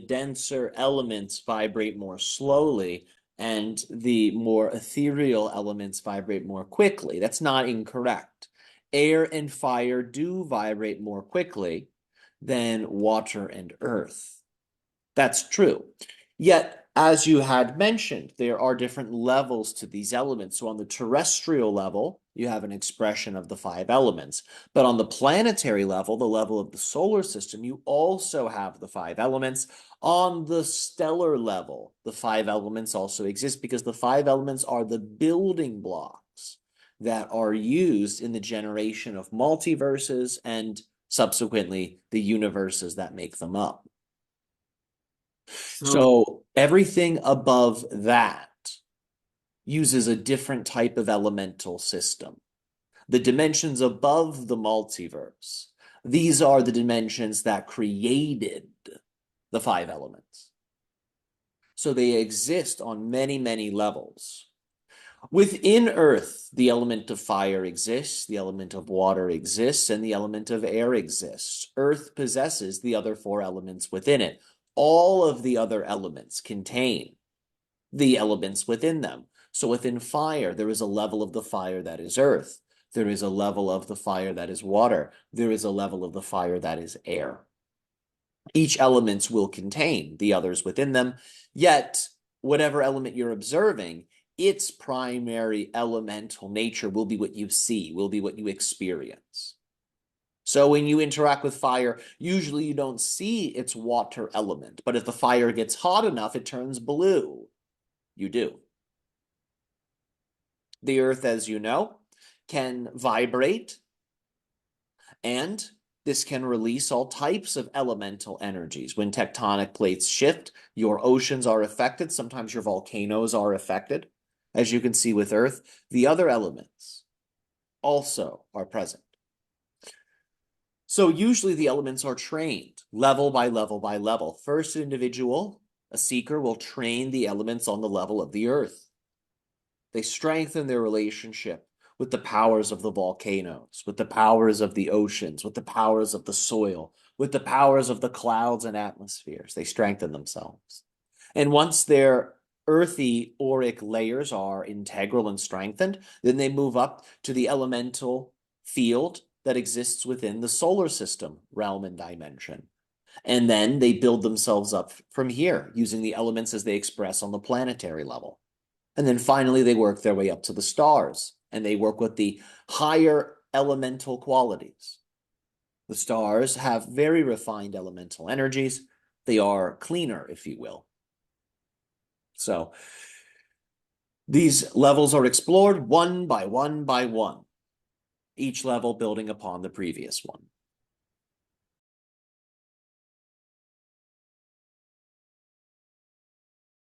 denser elements vibrate more slowly and the more ethereal elements vibrate more quickly. That's not incorrect. Air and fire do vibrate more quickly than water and earth. That's true. Yet, as you had mentioned, there are different levels to these elements. So on the terrestrial level, you have an expression of the five elements. But on the planetary level, the level of the solar system, you also have the five elements. On the stellar level, the five elements also exist because the five elements are the building blocks that are used in the generation of multiverses and subsequently the universes that make them up. So everything above that uses a different type of elemental system. The dimensions above the multiverse, these are the dimensions that created the five elements. So they exist on many, many levels. Within Earth, the element of fire exists, the element of water exists, and the element of air exists. Earth possesses the other four elements within it. All of the other elements contain the elements within them. So within fire, there is a level of the fire that is earth. There is a level of the fire that is water. There is a level of the fire that is air. Each element will contain the others within them, yet whatever element you're observing, its primary elemental nature will be what you see, will be what you experience. So when you interact with fire, usually you don't see its water element, but if the fire gets hot enough, it turns blue. You do. The earth, as you know, can vibrate, and this can release all types of elemental energies. When tectonic plates shift, your oceans are affected. Sometimes your volcanoes are affected. As you can see with Earth, the other elements also are present. So usually the elements are trained level by level by level. First, an individual, a seeker, will train the elements on the level of the earth. They strengthen their relationship with the powers of the volcanoes, with the powers of the oceans, with the powers of the soil, with the powers of the clouds and atmospheres. They strengthen themselves. And once their earthy auric layers are integral and strengthened, then they move up to the elemental field that exists within the solar system realm and dimension. And then they build themselves up from here using the elements as they express on the planetary level. And then finally, they work their way up to the stars and they work with the higher elemental qualities. The stars have very refined elemental energies. They are cleaner, if you will. So these levels are explored one by one by one, each level building upon the previous one.